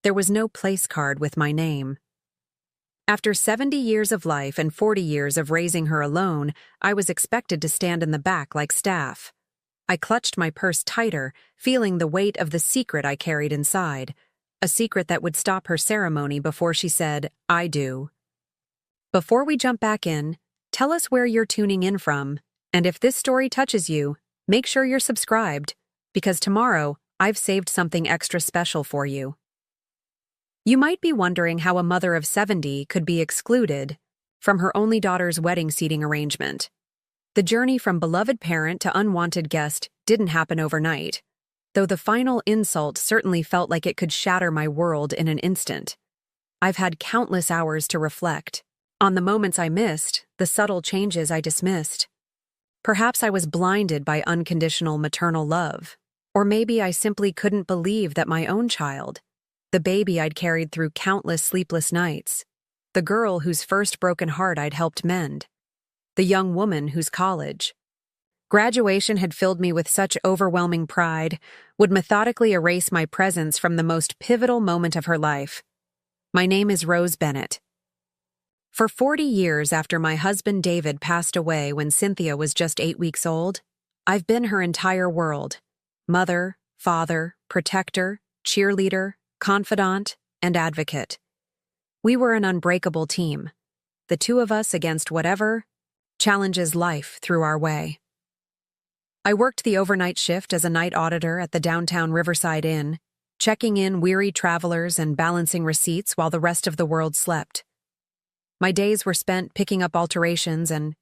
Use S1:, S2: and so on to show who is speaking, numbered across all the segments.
S1: there was no place card with my name. After 70 years of life and 40 years of raising her alone, I was expected to stand in the back like staff. I clutched my purse tighter, feeling the weight of the secret I carried inside, a secret that would stop her ceremony before she said, "I do." Before we jump back in, tell us where you're tuning in from, and if this story touches you, make sure you're subscribed, because tomorrow I've saved something extra special for you. You might be wondering how a mother of 70 could be excluded from her only daughter's wedding seating arrangement. The journey from beloved parent to unwanted guest didn't happen overnight, though the final insult certainly felt like it could shatter my world in an instant. I've had countless hours to reflect on the moments I missed, the subtle changes I dismissed. Perhaps I was blinded by unconditional maternal love, or maybe I simply couldn't believe that my own child, the baby I'd carried through countless sleepless nights, the girl whose first broken heart I'd helped mend, the young woman whose college graduation had filled me with such overwhelming pride, would methodically erase my presence from the most pivotal moment of her life. My name is Rose Bennett. For 40 years after my husband David passed away when Cynthia was just 8 weeks old, I've been her entire world: mother, father, protector, cheerleader, confidant, and advocate. We were an unbreakable team, the two of us against whatever challenges life threw our way. I worked the overnight shift as a night auditor at the downtown Riverside Inn, checking in weary travelers and balancing receipts while the rest of the world slept. My days were spent picking up alterations and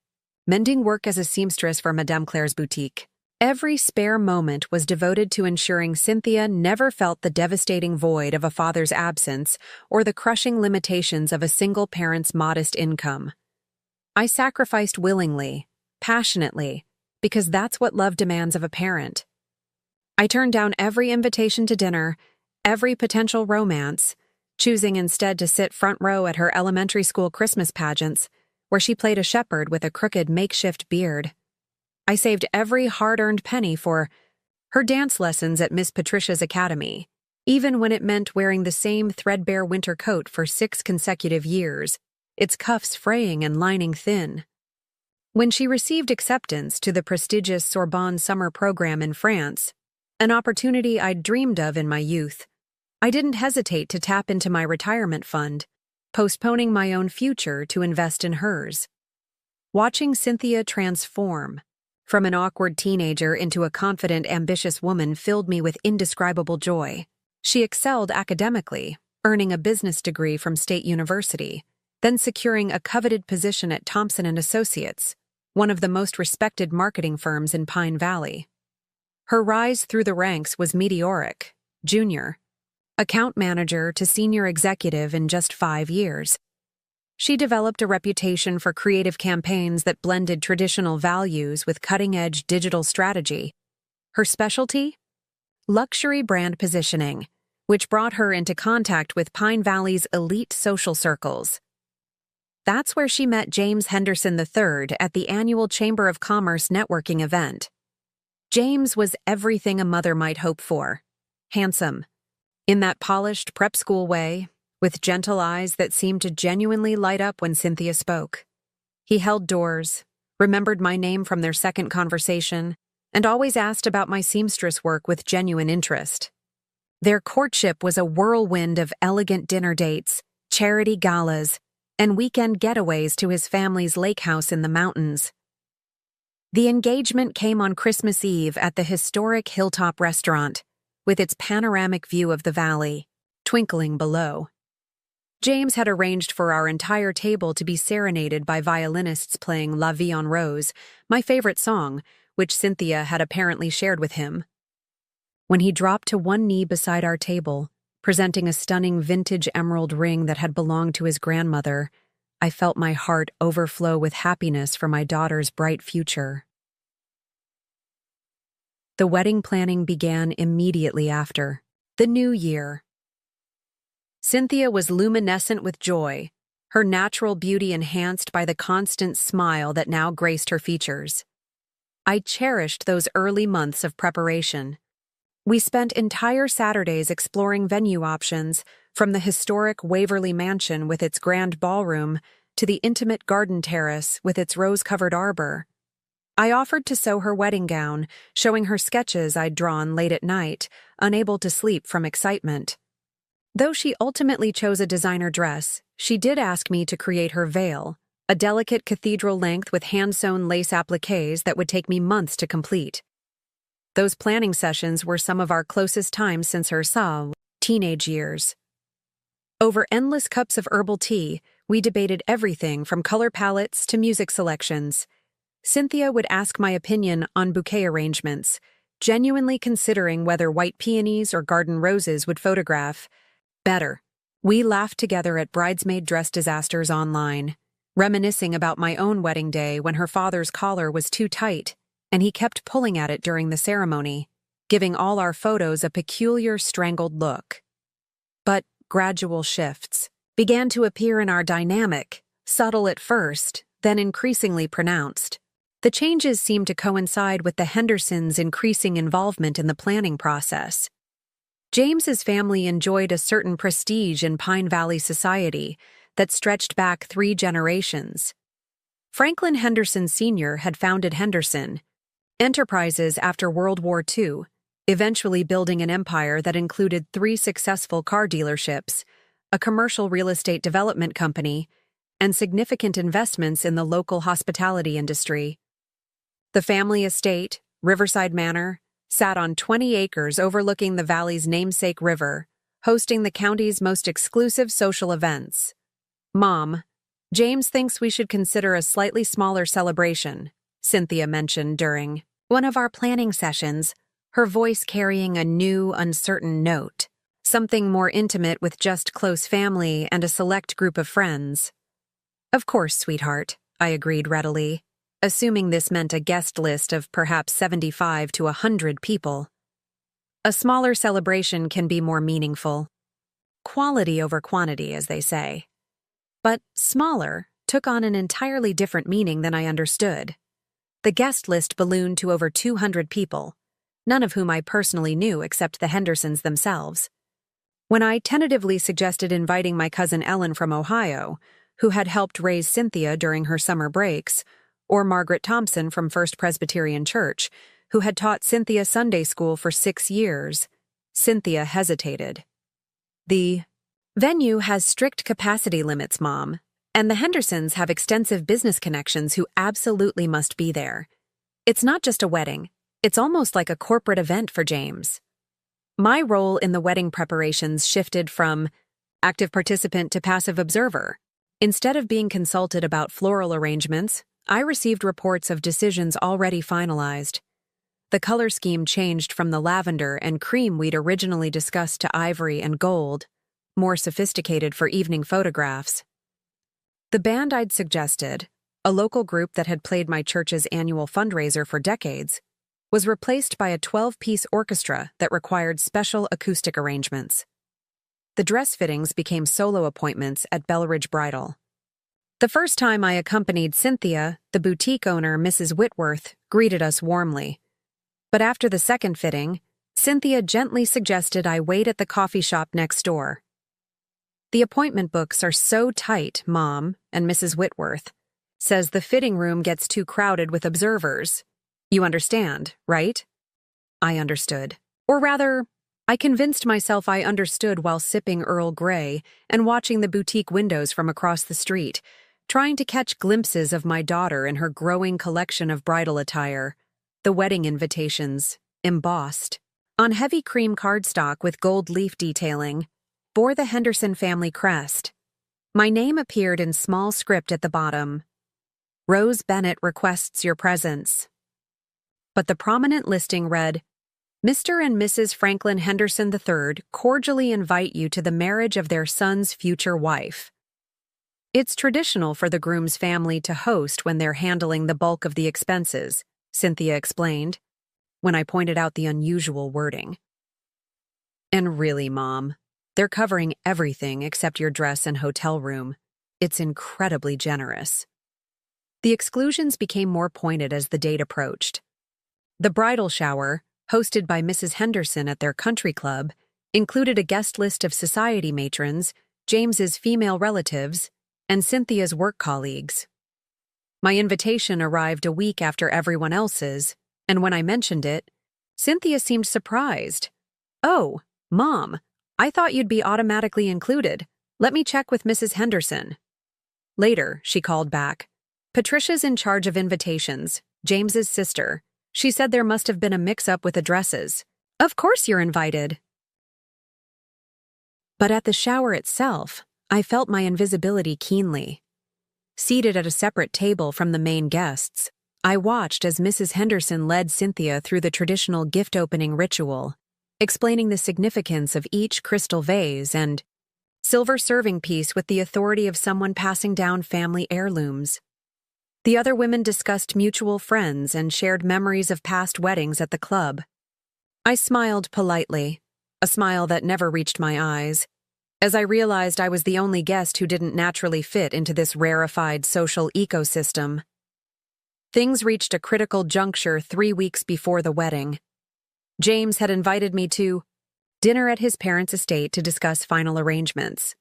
S1: mending work as a seamstress for Madame Claire's boutique. Every spare moment was devoted to ensuring Cynthia never felt the devastating void of a father's absence or the crushing limitations of a single parent's modest income. I sacrificed willingly, passionately, because that's what love demands of a parent. I turned down every invitation to dinner, every potential romance, choosing instead to sit front row at her elementary school Christmas pageants, where she played a shepherd with a crooked makeshift beard. I saved every hard-earned penny for her dance lessons at Miss Patricia's Academy, even when it meant wearing the same threadbare winter coat for 6 consecutive years, its cuffs fraying and lining thin. When she received acceptance to the prestigious Sorbonne summer program in France, an opportunity I'd dreamed of in my youth, I didn't hesitate to tap into my retirement fund, postponing my own future to invest in hers. Watching Cynthia transform from an awkward teenager into a confident, ambitious woman filled me with indescribable joy. She excelled academically, earning a business degree from State University, then securing a coveted position at Thompson & Associates, one of the most respected marketing firms in Pine Valley. Her rise through the ranks was meteoric: junior, account manager to senior executive in just 5 years. She developed a reputation for creative campaigns that blended traditional values with cutting-edge digital strategy. Her specialty? Luxury brand positioning, which brought her into contact with Pine Valley's elite social circles. That's where she met James Henderson III at the annual Chamber of Commerce networking event. James was everything a mother might hope for: handsome, in that polished prep school way, with gentle eyes that seemed to genuinely light up when Cynthia spoke. He held doors, remembered my name from their second conversation, and always asked about my seamstress work with genuine interest. Their courtship was a whirlwind of elegant dinner dates, charity galas, and weekend getaways to his family's lake house in the mountains. The engagement came on Christmas Eve at the historic Hilltop restaurant, with its panoramic view of the valley, twinkling below. James had arranged for our entire table to be serenaded by violinists playing La Vie en Rose, my favorite song, which Cynthia had apparently shared with him. When he dropped to one knee beside our table, presenting a stunning vintage emerald ring that had belonged to his grandmother, I felt my heart overflow with happiness for my daughter's bright future. The wedding planning began immediately after. The new year. Cynthia was luminescent with joy, her natural beauty enhanced by the constant smile that now graced her features. I cherished those early months of preparation, We spent entire Saturdays exploring venue options, from the historic Waverly Mansion with its grand ballroom to the intimate garden terrace with its rose-covered arbor. I offered to sew her wedding gown, showing her sketches I'd drawn late at night, unable to sleep from excitement. Though she ultimately chose a designer dress, she did ask me to create her veil, a delicate cathedral length with hand-sewn lace appliques that would take me months to complete. Those planning sessions were some of our closest times since her teenage years. Over endless cups of herbal tea, we debated everything from color palettes to music selections. Cynthia would ask my opinion on bouquet arrangements, genuinely considering whether white peonies or garden roses would photograph better. We laughed together at bridesmaid dress disasters online, reminiscing about my own wedding day when her father's collar was too tight, and he kept pulling at it during the ceremony, giving all our photos a peculiar strangled look. But gradual shifts began to appear in our dynamic, subtle at first, then increasingly pronounced. The changes seemed to coincide with the Hendersons' increasing involvement in the planning process. James's family enjoyed a certain prestige in Pine Valley society that stretched back 3 generations. Franklin Henderson Sr. had founded Henderson Enterprises after World War II, eventually building an empire that included 3 successful car dealerships, a commercial real estate development company, and significant investments in the local hospitality industry. The family estate, Riverside Manor, sat on 20 acres overlooking the valley's namesake river, hosting the county's most exclusive social events. "Mom, James thinks we should consider a slightly smaller celebration," Cynthia mentioned during one of our planning sessions, her voice carrying a new, uncertain note. "Something more intimate with just close family and a select group of friends." "Of course, sweetheart," I agreed readily, assuming this meant a guest list of perhaps 75 to 100 people. A smaller celebration can be more meaningful. Quality over quantity, as they say. But smaller took on an entirely different meaning than I understood. The guest list ballooned to over 200 people, none of whom I personally knew except the Hendersons themselves. When I tentatively suggested inviting my cousin Ellen from Ohio, who had helped raise Cynthia during her summer breaks, or Margaret Thompson from First Presbyterian Church, who had taught Cynthia Sunday school for 6 years, Cynthia hesitated. "The venue has strict capacity limits, Mom, and the Hendersons have extensive business connections who absolutely must be there. It's not just a wedding, it's almost like a corporate event for James." My role in the wedding preparations shifted from active participant to passive observer. Instead of being consulted about floral arrangements, I received reports of decisions already finalized. The color scheme changed from the lavender and cream we'd originally discussed to ivory and gold, more sophisticated for evening photographs. The band I'd suggested, a local group that had played my church's annual fundraiser for decades, was replaced by a 12-piece orchestra that required special acoustic arrangements. The dress fittings became solo appointments at Belridge Bridal. The first time I accompanied Cynthia, the boutique owner, Mrs. Whitworth, greeted us warmly. But after the second fitting, Cynthia gently suggested I wait at the coffee shop next door. "The appointment books are so tight, Mom," and Mrs. Whitworth says the fitting room gets too crowded with observers. You understand, right? I understood. Or rather, I convinced myself I understood while sipping Earl Grey and watching the boutique windows from across the street, trying to catch glimpses of my daughter in her growing collection of bridal attire, the wedding invitations, embossed, on heavy cream cardstock with gold leaf detailing, bore the Henderson family crest. My name appeared in small script at the bottom. "Rose Bennett requests your presence." But the prominent listing read, "Mr. and Mrs. Franklin Henderson III cordially invite you to the marriage of their son's future wife." It's traditional for the groom's family to host when they're handling the bulk of the expenses, Cynthia explained, when I pointed out the unusual wording. "And really, Mom, they're covering everything except your dress and hotel room. It's incredibly generous." The exclusions became more pointed as the date approached. The bridal shower, hosted by Mrs. Henderson at their country club, included a guest list of society matrons, James's female relatives, and Cynthia's work colleagues. My invitation arrived a week after everyone else's, and when I mentioned it, Cynthia seemed surprised. "Oh, Mom, I thought you'd be automatically included. Let me check with Mrs. Henderson." Later, she called back. "Patricia's in charge of invitations, James's sister. She said there must have been a mix-up with addresses. Of course you're invited." But at the shower itself, I felt my invisibility keenly. Seated at a separate table from the main guests, I watched as Mrs. Henderson led Cynthia through the traditional gift-opening ritual, explaining the significance of each crystal vase and silver serving piece with the authority of someone passing down family heirlooms. The other women discussed mutual friends and shared memories of past weddings at the club. I smiled politely, a smile that never reached my eyes, as I realized I was the only guest who didn't naturally fit into this rarefied social ecosystem. Things reached a critical juncture 3 weeks before the wedding. James had invited me to dinner at his parents' estate to discuss final arrangements.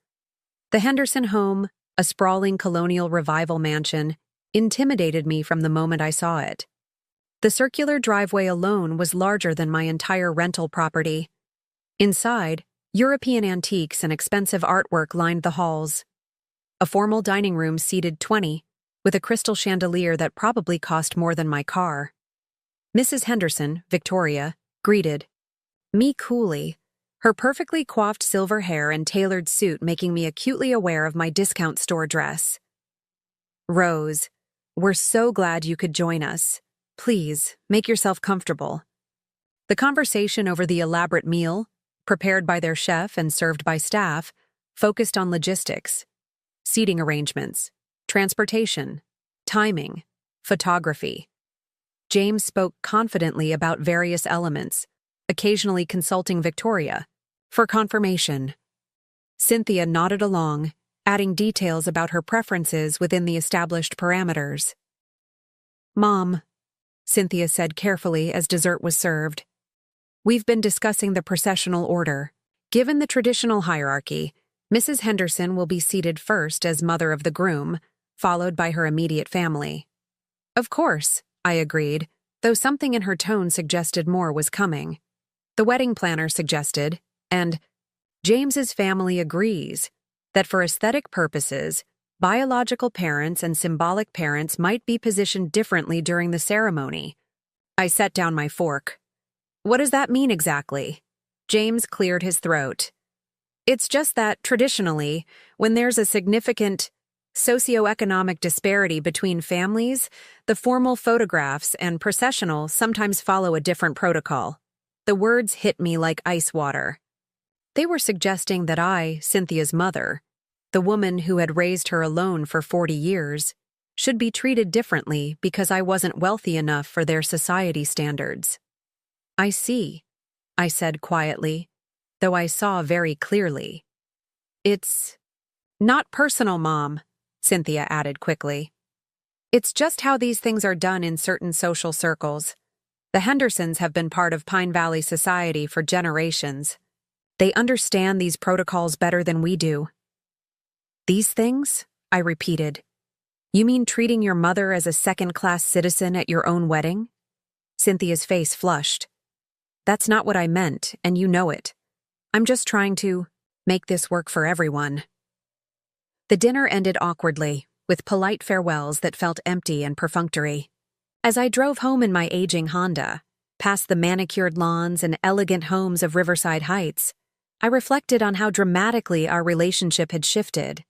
S1: The Henderson home, a sprawling colonial revival mansion, intimidated me from the moment I saw it. The circular driveway alone was larger than my entire rental property. Inside, European antiques and expensive artwork lined the halls. A formal dining room seated 20, with a crystal chandelier that probably cost more than my car. Mrs. Henderson, Victoria, greeted me coolly, her perfectly coiffed silver hair and tailored suit making me acutely aware of my discount store dress. "Rose, we're so glad you could join us. Please, make yourself comfortable." The conversation over the elaborate meal, prepared by their chef and served by staff, focused on logistics, seating arrangements, transportation, timing, photography. James spoke confidently about various elements, occasionally consulting Victoria for confirmation. Cynthia nodded along, adding details about her preferences within the established parameters. "Mom," Cynthia said carefully as dessert was served, "we've been discussing the processional order. Given the traditional hierarchy, Mrs. Henderson will be seated first as mother of the groom, followed by her immediate family." "Of course," I agreed, though something in her tone suggested more was coming. The wedding planner suggested, and James's family agrees, that for aesthetic purposes, biological parents and symbolic parents might be positioned differently during the ceremony. I set down my fork. "What does that mean exactly?" James cleared his throat. "It's just that, traditionally, when there's a significant socioeconomic disparity between families, the formal photographs and processional sometimes follow a different protocol." The words hit me like ice water. They were suggesting that I, Cynthia's mother, the woman who had raised her alone for 40 years, should be treated differently because I wasn't wealthy enough for their society standards. "I see," I said quietly, though I saw very clearly. "It's not personal, Mom," Cynthia added quickly. "It's just how these things are done in certain social circles. The Hendersons have been part of Pine Valley society for generations. They understand these protocols better than we do." "These things?" I repeated. "You mean treating your mother as a second-class citizen at your own wedding?" Cynthia's face flushed. "That's not what I meant, and you know it. I'm just trying to make this work for everyone." The dinner ended awkwardly, with polite farewells that felt empty and perfunctory. As I drove home in my aging Honda, past the manicured lawns and elegant homes of Riverside Heights, I reflected on how dramatically our relationship had shifted.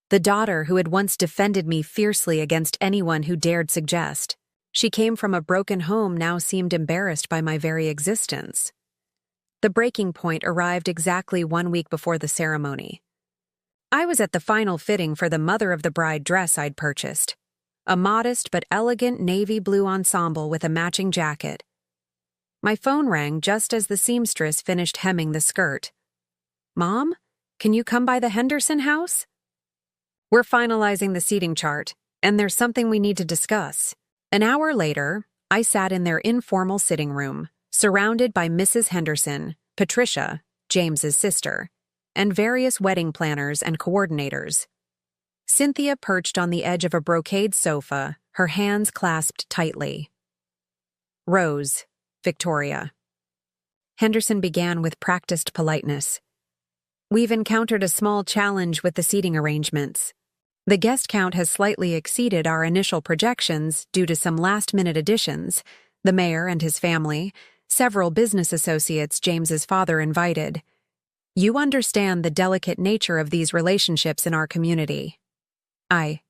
S1: The daughter who had once defended me fiercely against anyone who dared suggest she came from a broken home now seemed embarrassed by my very existence. The breaking point arrived exactly 1 week before the ceremony. I was at the final fitting for the mother of the bride dress I'd purchased, a modest but elegant navy blue ensemble with a matching jacket. My phone rang just as the seamstress finished hemming the skirt. "Mom, can you come by the Henderson house?" "We're finalizing the seating chart, and there's something we need to discuss." An hour later, I sat in their informal sitting room, surrounded by Mrs. Henderson, Patricia, James's sister, and various wedding planners and coordinators. Cynthia perched on the edge of a brocade sofa, her hands clasped tightly. Rose, Victoria. Henderson began with practiced politeness. We've encountered a small challenge with the seating arrangements. The guest count has slightly exceeded our initial projections due to some last-minute additions, the mayor and his family, several business associates James's father invited. You understand the delicate nature of these relationships in our community. I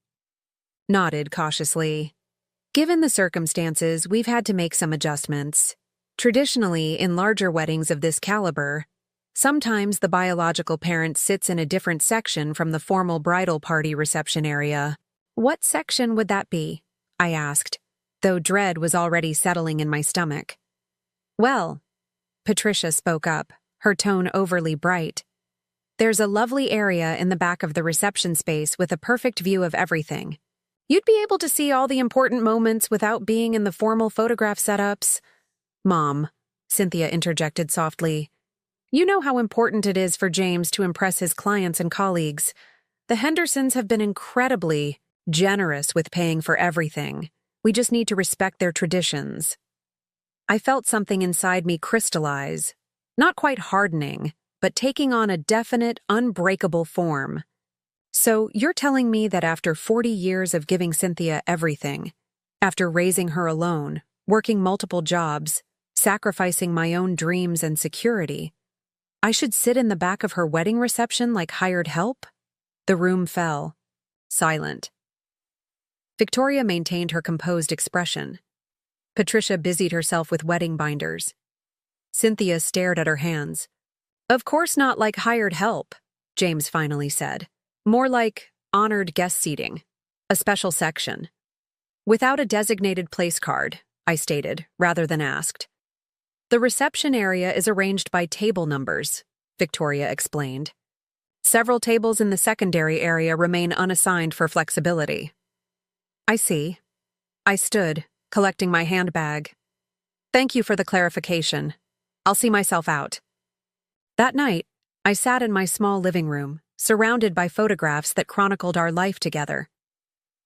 S1: nodded cautiously. Given the circumstances, we've had to make some adjustments. Traditionally, in larger weddings of this caliber, sometimes the biological parent sits in a different section from the formal bridal party reception area. What section would that be? I asked, though dread was already settling in my stomach. Well, Patricia spoke up, her tone overly bright. There's a lovely area in the back of the reception space with a perfect view of everything. You'd be able to see all the important moments without being in the formal photograph setups. Mom, Cynthia interjected softly. You know how important it is for James to impress his clients and colleagues. The Hendersons have been incredibly generous with paying for everything. We just need to respect their traditions. I felt something inside me crystallize, not quite hardening, but taking on a definite, unbreakable form. So you're telling me that after 40 years of giving Cynthia everything, after raising her alone, working multiple jobs, sacrificing my own dreams and security, I should sit in the back of her wedding reception like hired help? The room fell, silent. Victoria maintained her composed expression. Patricia busied herself with wedding binders. Cynthia stared at her hands. Of course not like hired help, James finally said. More like honored guest seating, a special section. Without a designated place card, I stated, rather than asked. The reception area is arranged by table numbers, Victoria explained. Several tables in the secondary area remain unassigned for flexibility. I see. I stood, collecting my handbag. Thank you for the clarification. I'll see myself out. That night, I sat in my small living room, surrounded by photographs that chronicled our life together.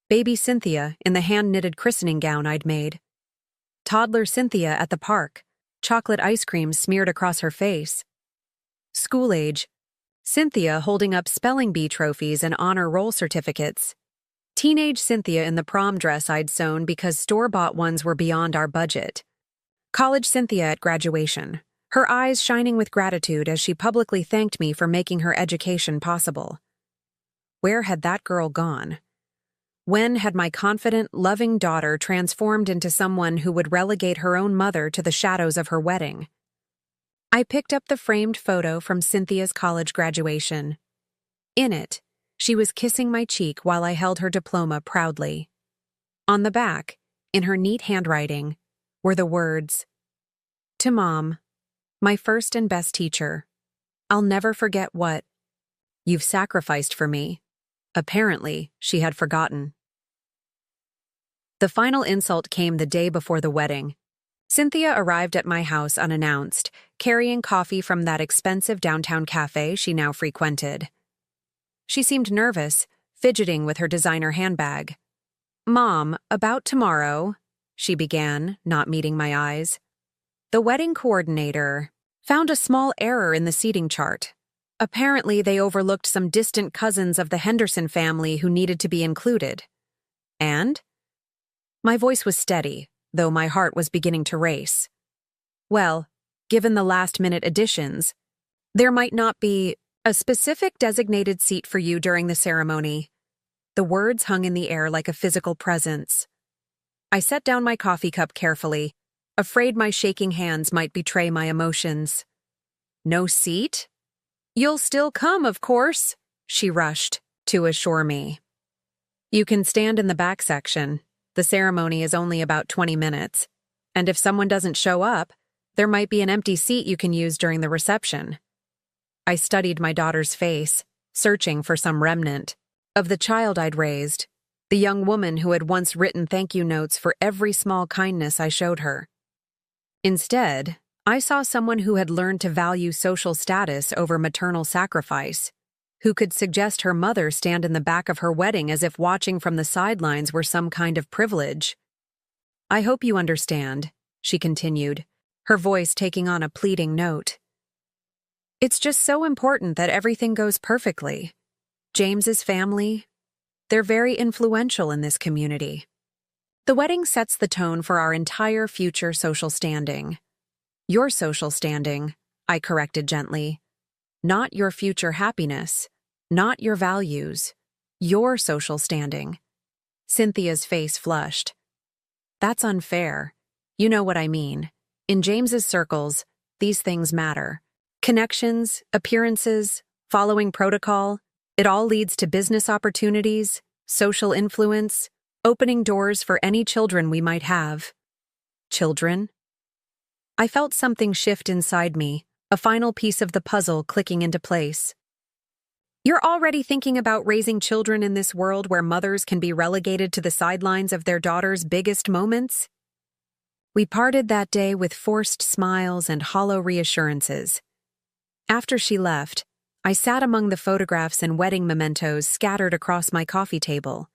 S1: Baby Cynthia in the hand-knitted christening gown I'd made. Toddler Cynthia at the park, chocolate ice cream smeared across her face. School-age Cynthia holding up spelling bee trophies and honor roll certificates. Teenage Cynthia in the prom dress I'd sewn because store-bought ones were beyond our budget. College Cynthia at graduation, her eyes shining with gratitude as she publicly thanked me for making her education possible. Where had that girl gone? When had my confident, loving daughter transformed into someone who would relegate her own mother to the shadows of her wedding? I picked up the framed photo from Cynthia's college graduation. In it, she was kissing my cheek while I held her diploma proudly. On the back, in her neat handwriting, were the words, "To Mom, my first and best teacher. I'll never forget what you've sacrificed for me." Apparently, she had forgotten. The final insult came the day before the wedding. Cynthia arrived at my house unannounced, carrying coffee from that expensive downtown cafe she now frequented. She seemed nervous, fidgeting with her designer handbag. "Mom, about tomorrow," she began, not meeting my eyes. "The wedding coordinator found a small error in the seating chart. Apparently, they overlooked some distant cousins of the Henderson family who needed to be included. And?" My voice was steady, though my heart was beginning to race. "Well, given the last-minute additions, there might not be a specific designated seat for you during the ceremony." The words hung in the air like a physical presence. I set down my coffee cup carefully, afraid my shaking hands might betray my emotions. "No seat? You'll still come, of course," she rushed to assure me. "You can stand in the back section. The ceremony is only about 20 minutes. And if someone doesn't show up, there might be an empty seat you can use during the reception." I studied my daughter's face, searching for some remnant of the child I'd raised, the young woman who had once written thank you notes for every small kindness I showed her. Instead, I saw someone who had learned to value social status over maternal sacrifice, who could suggest her mother stand in the back of her wedding as if watching from the sidelines were some kind of privilege. "I hope you understand," she continued, her voice taking on a pleading note. "It's just so important that everything goes perfectly. James's family, they're very influential in this community. The wedding sets the tone for our entire future social standing." "Your social standing," I corrected gently. "Not your future happiness, not your values, your social standing." Cynthia's face flushed. "That's unfair. You know what I mean. In James's circles, these things matter. Connections, appearances, following protocol, it all leads to business opportunities, social influence, opening doors for any children we might have." "Children?" I felt something shift inside me, a final piece of the puzzle clicking into place. "You're already thinking about raising children in this world where mothers can be relegated to the sidelines of their daughters' biggest moments?" We parted that day with forced smiles and hollow reassurances. After she left, I sat among the photographs and wedding mementos scattered across my coffee table.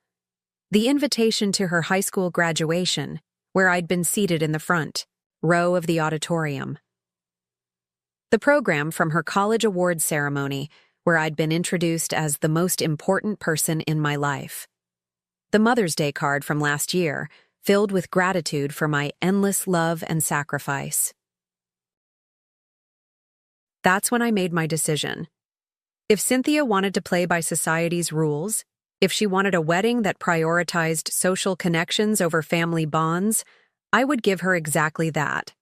S1: The invitation to her high school graduation, where I'd been seated in the front row of the auditorium. The program from her college awards ceremony, where I'd been introduced as the most important person in my life. The Mother's Day card from last year, filled with gratitude for my endless love and sacrifice. That's when I made my decision. If Cynthia wanted to play by society's rules, if she wanted a wedding that prioritized social connections over family bonds, I would give her exactly that.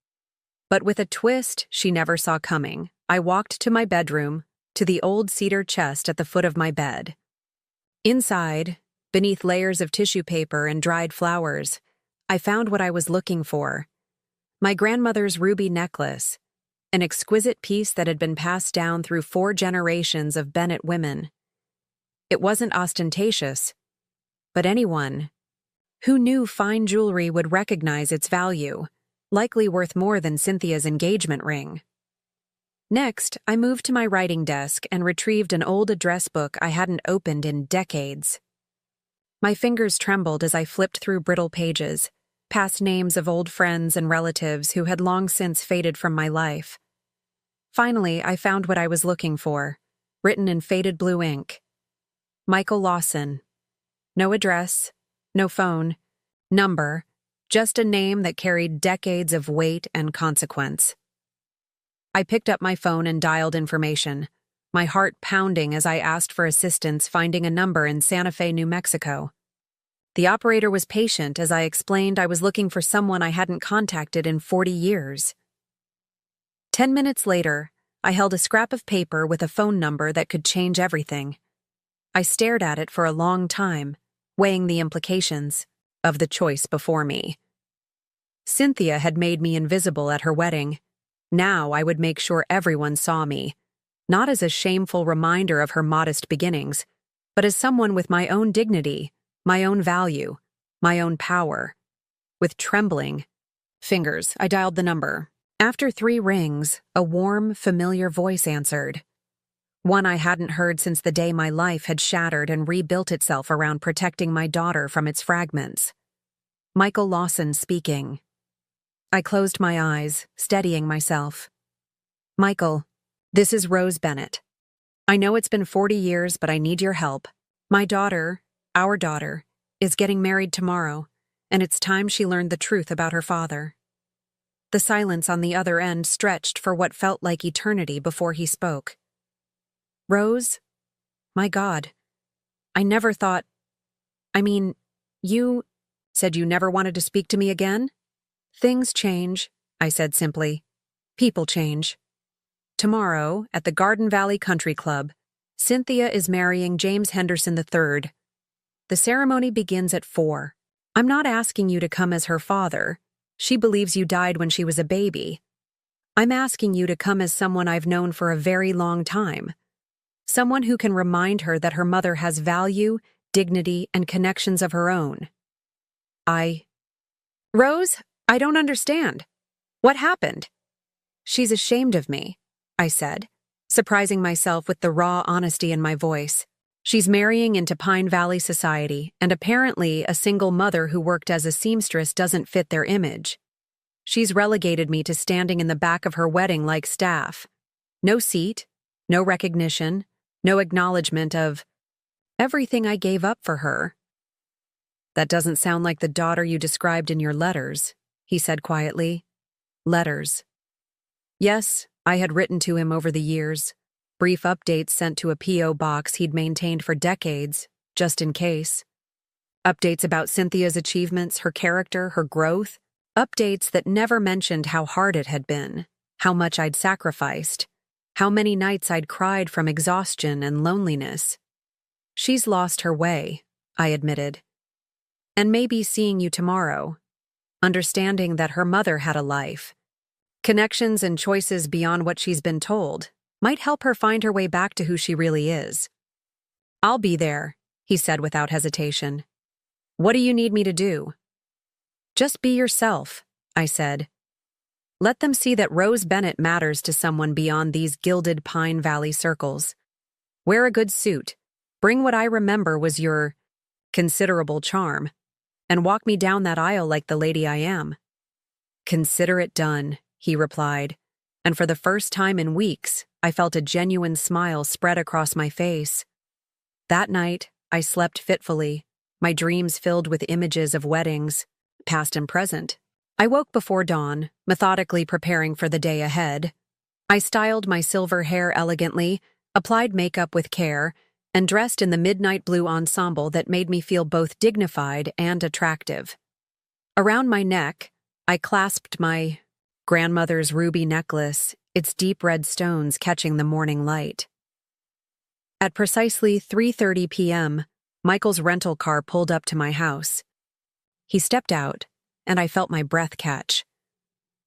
S1: But with a twist she never saw coming, I walked to my bedroom, to the old cedar chest at the foot of my bed. Inside, beneath layers of tissue paper and dried flowers, I found what I was looking for. My grandmother's ruby necklace, an exquisite piece that had been passed down through 4 generations of Bennett women. It wasn't ostentatious, but anyone who knew fine jewelry would recognize its value, likely worth more than Cynthia's engagement ring. Next, I moved to my writing desk and retrieved an old address book I hadn't opened in decades. My fingers trembled as I flipped through brittle pages, past names of old friends and relatives who had long since faded from my life. Finally, I found what I was looking for, written in faded blue ink. Michael Lawson. No address, no phone, number, just a name that carried decades of weight and consequence. I picked up my phone and dialed information, my heart pounding as I asked for assistance finding a number in Santa Fe, New Mexico. The operator was patient as I explained I was looking for someone I hadn't contacted in 40 years. 10 minutes later, I held a scrap of paper with a phone number that could change everything. I stared at it for a long time, weighing the implications of the choice before me. Cynthia had made me invisible at her wedding. Now I would make sure everyone saw me, not as a shameful reminder of her modest beginnings, but as someone with my own dignity, my own value, my own power. With trembling fingers, I dialed the number. After 3 rings, a warm, familiar voice answered. One I hadn't heard since the day my life had shattered and rebuilt itself around protecting my daughter from its fragments. Michael Lawson speaking. I closed my eyes, steadying myself. "Michael, this is Rose Bennett. I know it's been 40 years, but I need your help. My daughter, our daughter, is getting married tomorrow, and it's time she learned the truth about her father." The silence on the other end stretched for what felt like eternity before he spoke. "Rose? My God. I never thought... you said you never wanted to speak to me again?" "Things change," I said simply. "People change. Tomorrow, at the Garden Valley Country Club, Cynthia is marrying James Henderson III. The ceremony begins at 4. I'm not asking you to come as her father. She believes you died when she was a baby. I'm asking you to come as someone I've known for a very long time. Someone who can remind her that her mother has value, dignity, and connections of her own." Rose, I don't understand. What happened?" She's ashamed of me, I said, surprising myself with the raw honesty in my voice. She's marrying into Pine Valley society, and apparently a single mother who worked as a seamstress doesn't fit their image. She's relegated me to standing in the back of her wedding like staff. No seat, no recognition, no acknowledgement of everything I gave up for her. That doesn't sound like the daughter you described in your letters, he said quietly. Letters. Yes, I had written to him over the years. Brief updates sent to a P.O. box he'd maintained for decades, just in case. Updates about Cynthia's achievements, her character, her growth. Updates that never mentioned how hard it had been, how much I'd sacrificed, how many nights I'd cried from exhaustion and loneliness. She's lost her way, I admitted. And maybe seeing you tomorrow, understanding that her mother had a life, connections and choices beyond what she's been told, might help her find her way back to who she really is. I'll be there, he said without hesitation. What do you need me to do? Just be yourself, I said. Let them see that Rose Bennett matters to someone beyond these gilded Pine Valley circles. Wear a good suit, bring what I remember was your considerable charm, and walk me down that aisle like the lady I am. Consider it done, he replied, and for the first time in weeks, I felt a genuine smile spread across my face. That night, I slept fitfully, my dreams filled with images of weddings, past and present. I woke before dawn, methodically preparing for the day ahead. I styled my silver hair elegantly, applied makeup with care, and dressed in the midnight blue ensemble that made me feel both dignified and attractive. Around my neck, I clasped my grandmother's ruby necklace, its deep red stones catching the morning light. At precisely 3:30 p.m., Michael's rental car pulled up to my house. He stepped out, and I felt my breath catch.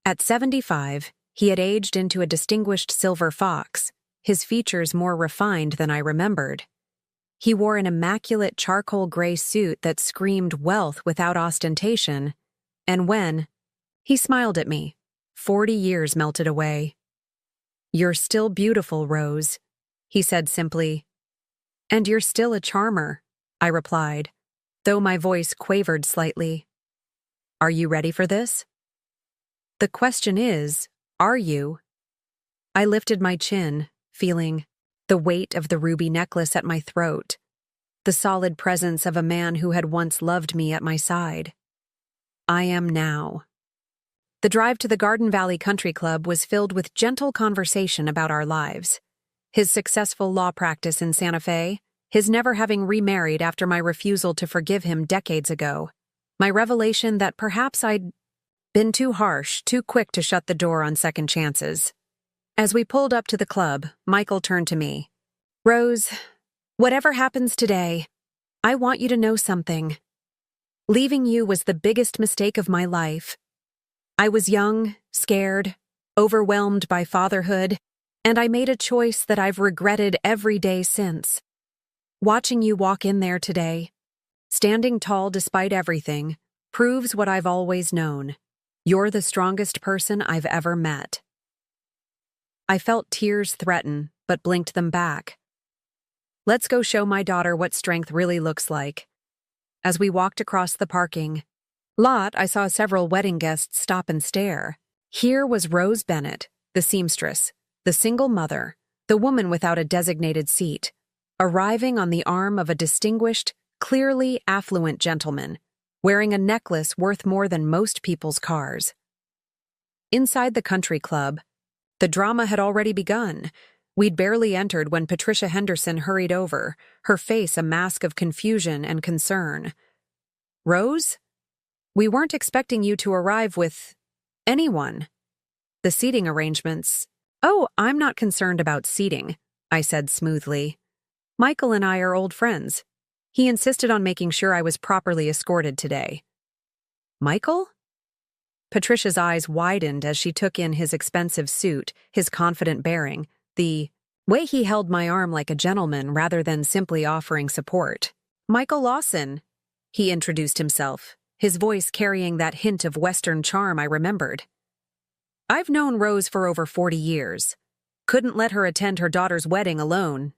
S1: At 75, he had aged into a distinguished silver fox, his features more refined than I remembered. He wore an immaculate charcoal gray suit that screamed wealth without ostentation, and he smiled at me, 40 years melted away. You're still beautiful, Rose, he said simply. And you're still a charmer, I replied, though my voice quavered slightly. Are you ready for this? The question is, are you? I lifted my chin, feeling the weight of the ruby necklace at my throat, the solid presence of a man who had once loved me at my side. I am now. The drive to the Garden Valley Country Club was filled with gentle conversation about our lives. His successful law practice in Santa Fe, his never having remarried after my refusal to forgive him decades ago, my revelation that perhaps I'd been too harsh, too quick to shut the door on second chances. As we pulled up to the club, Michael turned to me. Rose, whatever happens today, I want you to know something. Leaving you was the biggest mistake of my life. I was young, scared, overwhelmed by fatherhood, and I made a choice that I've regretted every day since. Watching you walk in there today, standing tall despite everything, proves what I've always known. You're the strongest person I've ever met. I felt tears threaten, but blinked them back. Let's go show my daughter what strength really looks like. As we walked across the parking lot, I saw several wedding guests stop and stare. Here was Rose Bennett, the seamstress, the single mother, the woman without a designated seat, arriving on the arm of a distinguished, clearly affluent gentleman, wearing a necklace worth more than most people's cars. Inside the country club, the drama had already begun. We'd barely entered when Patricia Henderson hurried over, her face a mask of confusion and concern. Rose? We weren't expecting you to arrive with anyone. The seating arrangements. Oh, I'm not concerned about seating, I said smoothly. Michael and I are old friends. He insisted on making sure I was properly escorted today. Michael? Patricia's eyes widened as she took in his expensive suit, his confident bearing, the way he held my arm like a gentleman rather than simply offering support. Michael Lawson, he introduced himself, his voice carrying that hint of Western charm I remembered. I've known Rose for over 40 years. Couldn't let her attend her daughter's wedding alone.